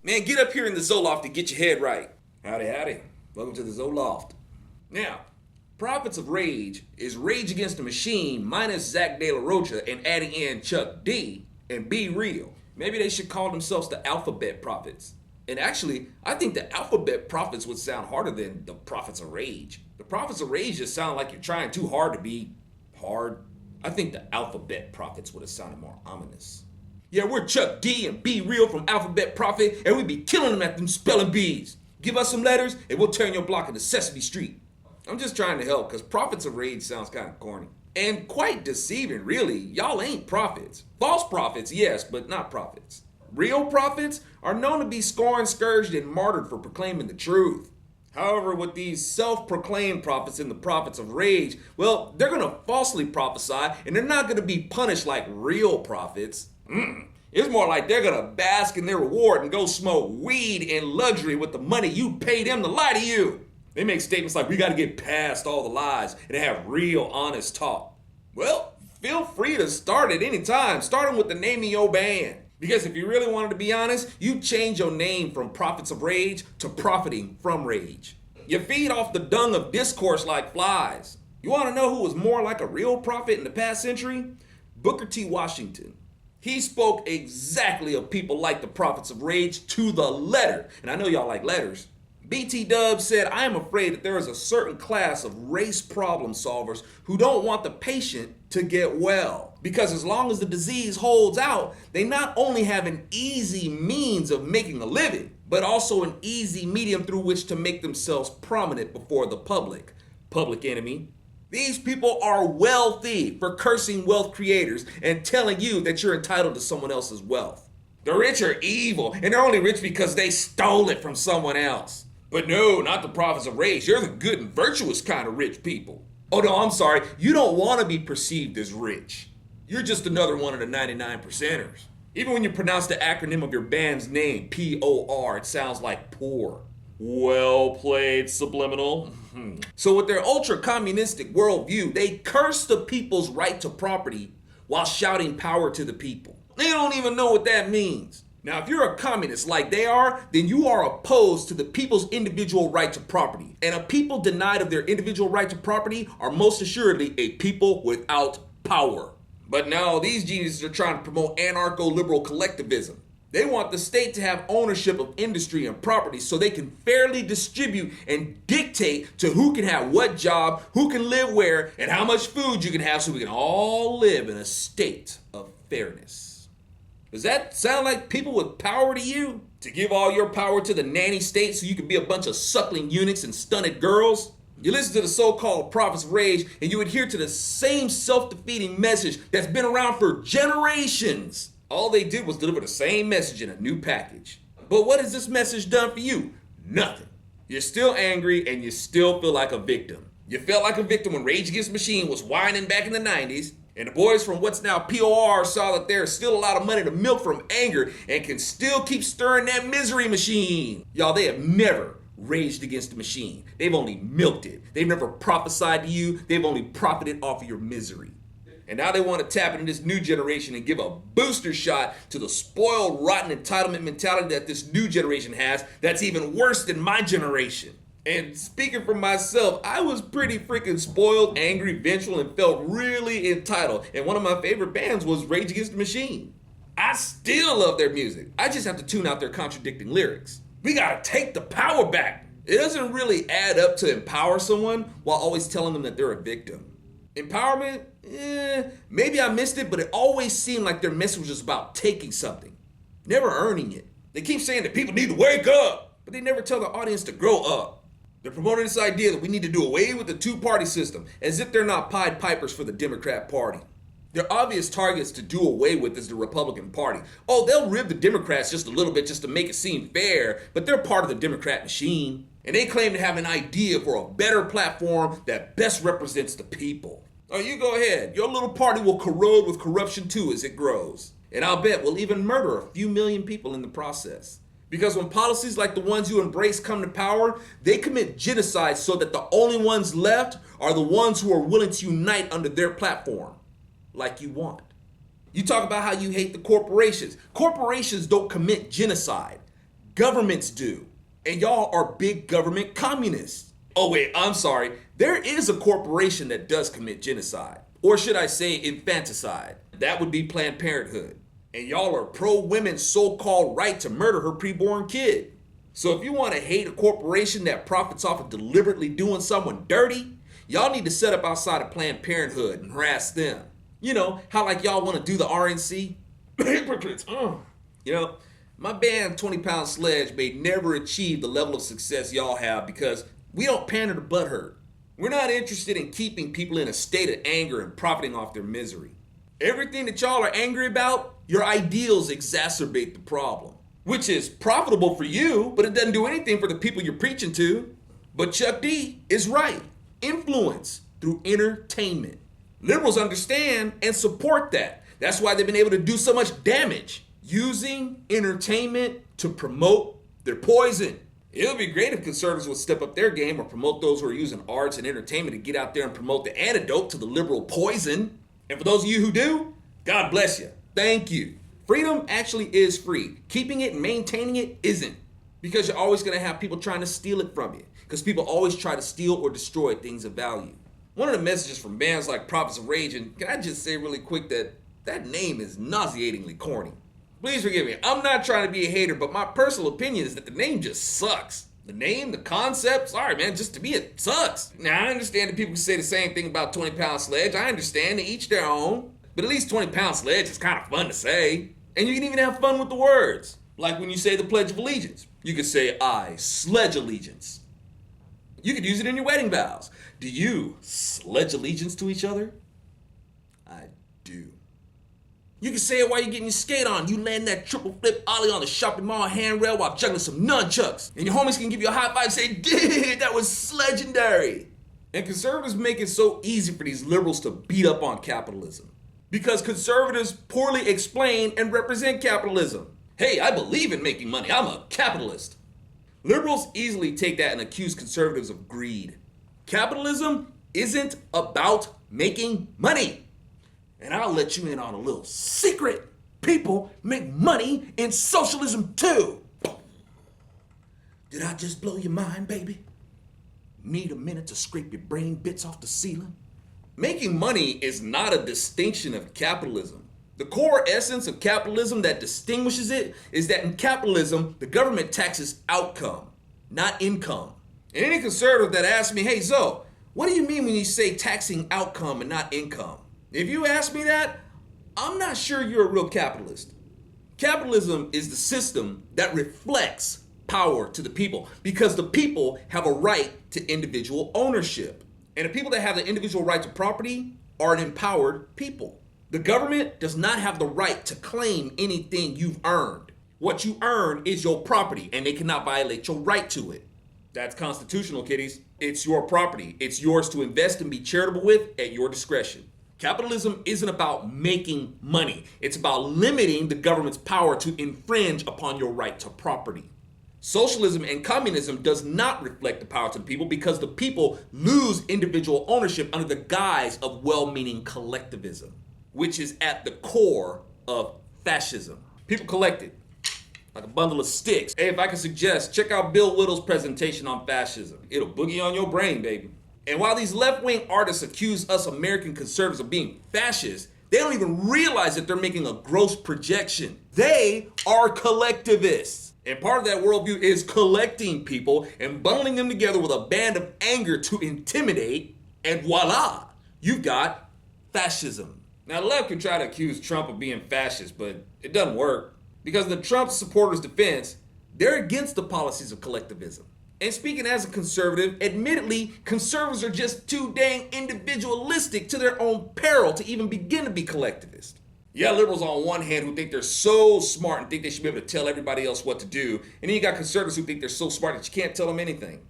Man, get up here in the Zoloft and get your head right. Howdy, howdy. Welcome to the Zoloft. Now, Prophets of Rage is Rage Against the Machine minus Zach De La Rocha and adding in Chuck D and Be Real. Maybe they should call themselves the Alphabet Prophets. And actually, I think the Alphabet Prophets would sound harder than the Prophets of Rage. The Prophets of Rage just sound like you're trying too hard to be hard. I think the Alphabet Prophets would have sounded more ominous. Yeah, we're Chuck D and Be Real from Alphabet Prophet, and we be killing them at them spelling bees. Give us some letters, and we'll turn your block into Sesame Street. I'm just trying to help, because Prophets of Rage sounds kind of corny. And quite deceiving, really. Y'all ain't prophets. False prophets, yes, but not prophets. Real prophets are known to be scorned, scourged, and martyred for proclaiming the truth. However, with these self-proclaimed prophets and the Prophets of Rage, well, they're going to falsely prophesy, and they're not going to be punished like real prophets. It's more like they're gonna bask in their reward and go smoke weed in luxury with the money you paid them to lie to you. They make statements like, we gotta get past all the lies and have real honest talk. Well, feel free to start at any time, starting with the name of your band. Because if you really wanted to be honest, you change your name from Prophets of Rage to Profiting from Rage. You feed off the dung of discourse like flies. You wanna know who was more like a real prophet in the past century? Booker T. Washington. He spoke exactly of people like the Prophets of Rage to the letter. And I know y'all like letters. BT Dub said, I am afraid that there is a certain class of race problem solvers who don't want the patient to get well. Because as long as the disease holds out, they not only have an easy means of making a living, but also an easy medium through which to make themselves prominent before the public. Public enemy. These people are wealthy for cursing wealth creators and telling you that you're entitled to someone else's wealth. The rich are evil, and they're only rich because they stole it from someone else. But no, not the Prophets of Rage. You're the good and virtuous kind of rich people. Oh no, I'm sorry. You don't want to be perceived as rich. You're just another one of the 99 percenters. Even when you pronounce the acronym of your band's name, P-O-R, it sounds like poor. Well played, subliminal. So with their ultra-communistic worldview, they curse the people's right to property while shouting power to the people. They don't even know what that means. Now, if you're a communist like they are, then you are opposed to the people's individual right to property. And a people denied of their individual right to property are most assuredly a people without power. But no, these geniuses are trying to promote anarcho-liberal collectivism. They want the state to have ownership of industry and property so they can fairly distribute and dictate to who can have what job, who can live where, and how much food you can have so we can all live in a state of fairness. Does that sound like people with power to you? To give all your power to the nanny state so you can be a bunch of suckling eunuchs and stunted girls? You listen to the so-called Prophets of Rage and you adhere to the same self-defeating message that's been around for generations. All they did was deliver the same message in a new package. But what has this message done for you? Nothing. You're still angry and you still feel like a victim. You felt like a victim when Rage Against the Machine was whining back in the 90s, and the boys from what's now POR saw that there's still a lot of money to milk from anger and can still keep stirring that misery machine. Y'all, they have never raged against the machine. They've only milked it. They've never prophesied to you. They've only profited off of your misery. And now they want to tap into this new generation and give a booster shot to the spoiled, rotten entitlement mentality that this new generation has that's even worse than my generation. And speaking for myself, I was pretty freaking spoiled, angry, vengeful, and felt really entitled. And one of my favorite bands was Rage Against the Machine. I still love their music. I just have to tune out their contradicting lyrics. We gotta take the power back. It doesn't really add up to empower someone while always telling them that they're a victim. Empowerment? Maybe I missed it, but it always seemed like their message was about taking something, never earning it. They keep saying that people need to wake up, but they never tell the audience to grow up. They're promoting this idea that we need to do away with the two-party system, as if they're not Pied Pipers for the Democrat Party. Their obvious targets to do away with is the Republican Party. Oh, they'll rib the Democrats just a little bit just to make it seem fair, but they're part of the Democrat machine. And they claim to have an idea for a better platform that best represents the people. Oh, you go ahead. Your little party will corrode with corruption too as it grows. And I'll bet we'll even murder a few million people in the process. Because when policies like the ones you embrace come to power, they commit genocide so that the only ones left are the ones who are willing to unite under their platform. Like you want. You talk about how you hate the corporations. Corporations don't commit genocide. Governments do. And y'all are big government communists. Oh wait, I'm sorry. There is a corporation that does commit genocide. Or should I say infanticide? That would be Planned Parenthood. And y'all are pro-women's so-called right to murder her preborn kid. So if you want to hate a corporation that profits off of deliberately doing someone dirty, y'all need to set up outside of Planned Parenthood and harass them. You know, how like y'all want to do the RNC? Hypocrites. You know, my band 20 Pound Sledge may never achieve the level of success y'all have because we don't pander to butthurt. We're not interested in keeping people in a state of anger and profiting off their misery. Everything that y'all are angry about, your ideals exacerbate the problem. Which is profitable for you, but it doesn't do anything for the people you're preaching to. But Chuck D is right. Influence through entertainment. Liberals understand and support that. That's why they've been able to do so much damage. Using entertainment to promote their poison. It would be great if conservatives would step up their game or promote those who are using arts and entertainment to get out there and promote the antidote to the liberal poison. And for those of you who do, God bless you. Thank you. Freedom actually is free. Keeping it and maintaining it isn't. Because you're always going to have people trying to steal it from you. Because people always try to steal or destroy things of value. One of the messages from bands like Prophets of Rage, and can I just say really quick that name is nauseatingly corny. Please forgive me. I'm not trying to be a hater, but my personal opinion is that the name just sucks. The name, the concept, sorry man, just to me it sucks. Now I understand that people can say the same thing about 20 Pound Sledge. I understand, they each their own. But at least 20 Pound Sledge is kind of fun to say. And you can even have fun with the words. Like when you say the Pledge of Allegiance. You could say, I sledge allegiance. You could use it in your wedding vows. Do you sledge allegiance to each other? I do. You can say it while you're getting your skate on. You land that triple flip ollie on the shopping mall handrail while juggling some nunchucks. And your homies can give you a high five and say, dude, that was legendary. And conservatives make it so easy for these liberals to beat up on capitalism. Because conservatives poorly explain and represent capitalism. Hey, I believe in making money. I'm a capitalist. Liberals easily take that and accuse conservatives of greed. Capitalism isn't about making money. And I'll let you in on a little secret. People make money in socialism too. Did I just blow your mind, baby? Need a minute to scrape your brain bits off the ceiling? Making money is not a distinction of capitalism. The core essence of capitalism that distinguishes it is that in capitalism, the government taxes outcome, not income. And any conservative that asks me, hey, Zo, what do you mean when you say taxing outcome and not income? If you ask me that, I'm not sure you're a real capitalist. Capitalism is the system that reflects power to the people because the people have a right to individual ownership. And the people that have the individual right to property are an empowered people. The government does not have the right to claim anything you've earned. What you earn is your property, and they cannot violate your right to it. That's constitutional, kiddies. It's your property. It's yours to invest and be charitable with at your discretion. Capitalism isn't about making money. It's about limiting the government's power to infringe upon your right to property. Socialism and communism does not reflect the power to the people because the people lose individual ownership under the guise of well-meaning collectivism, which is at the core of fascism. People collected like a bundle of sticks. Hey, if I could suggest, check out Bill Whittle's presentation on fascism. It'll boogie on your brain, baby. And while these left-wing artists accuse us American conservatives of being fascists, they don't even realize that they're making a gross projection. They are collectivists. And part of that worldview is collecting people and bundling them together with a band of anger to intimidate, and voila, you've got fascism. Now, the left can try to accuse Trump of being fascist, but it doesn't work. Because in the Trump supporters' defense, they're against the policies of collectivism. And speaking as a conservative, admittedly, conservatives are just too dang individualistic to their own peril to even begin to be collectivist. Yeah, liberals on one hand who think they're so smart and think they should be able to tell everybody else what to do. And then you got conservatives who think they're so smart that you can't tell them anything.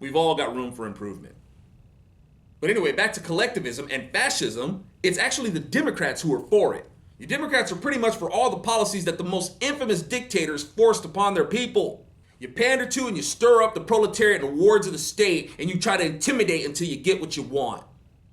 We've all got room for improvement. But anyway, back to collectivism and fascism, it's actually the Democrats who are for it. You Democrats are pretty much for all the policies that the most infamous dictators forced upon their people. You pander to and you stir up the proletariat and the wards of the state and you try to intimidate until you get what you want.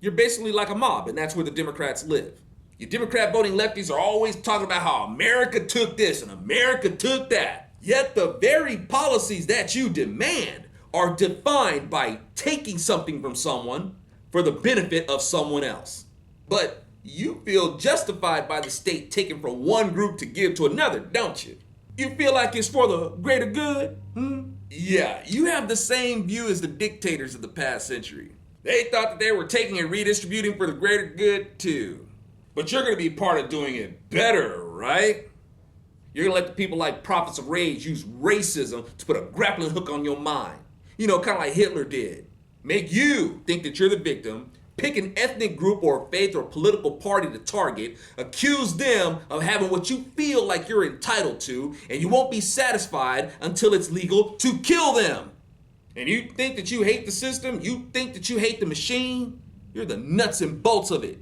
You're basically like a mob, and that's where the Democrats live. You Democrat voting lefties are always talking about how America took this and America took that. Yet the very policies that you demand are defined by taking something from someone for the benefit of someone else. But you feel justified by the state taking from one group to give to another, don't you? You feel like it's for the greater good? Yeah, you have the same view as the dictators of the past century. They thought that they were taking and redistributing for the greater good too. But you're going to be part of doing it better, right? You're going to let the people like Prophets of Rage use racism to put a grappling hook on your mind. You know, kind of like Hitler did. Make you think that you're the victim, pick an ethnic group or faith or political party to target, accuse them of having what you feel like you're entitled to, and you won't be satisfied until it's legal to kill them. And you think that you hate the system? You think that you hate the machine? You're the nuts and bolts of it.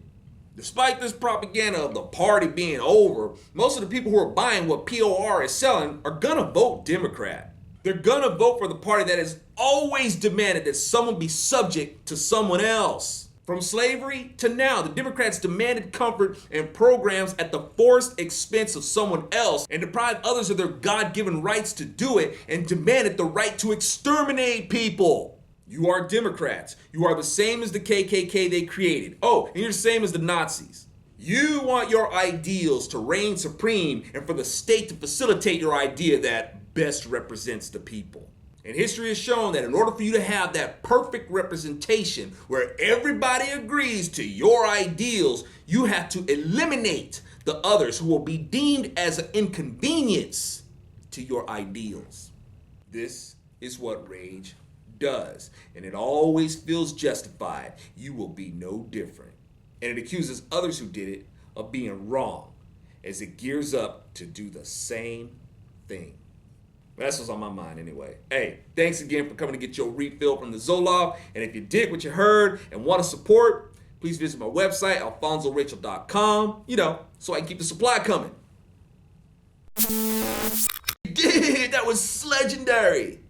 Despite this propaganda of the party being over, most of the people who are buying what POR is selling are gonna vote Democrat. They're gonna vote for the party that has always demanded that someone be subject to someone else. From slavery to now, the Democrats demanded comfort and programs at the forced expense of someone else and deprived others of their God-given rights to do it and demanded the right to exterminate people. You are Democrats. You are the same as the KKK they created. Oh, and you're the same as the Nazis. You want your ideals to reign supreme and for the state to facilitate your idea that best represents the people. And history has shown that in order for you to have that perfect representation where everybody agrees to your ideals, you have to eliminate the others who will be deemed as an inconvenience to your ideals. This is what rage does, and it always feels justified. You will be no different. And it accuses others who did it of being wrong as it gears up to do the same thing. That's what's on my mind anyway. Hey, thanks again for coming to get your refill from the Zoloft. And if you dig what you heard and want to support, please visit my website, AlfonZoRachel.com, so I can keep the supply coming. You did! That was legendary!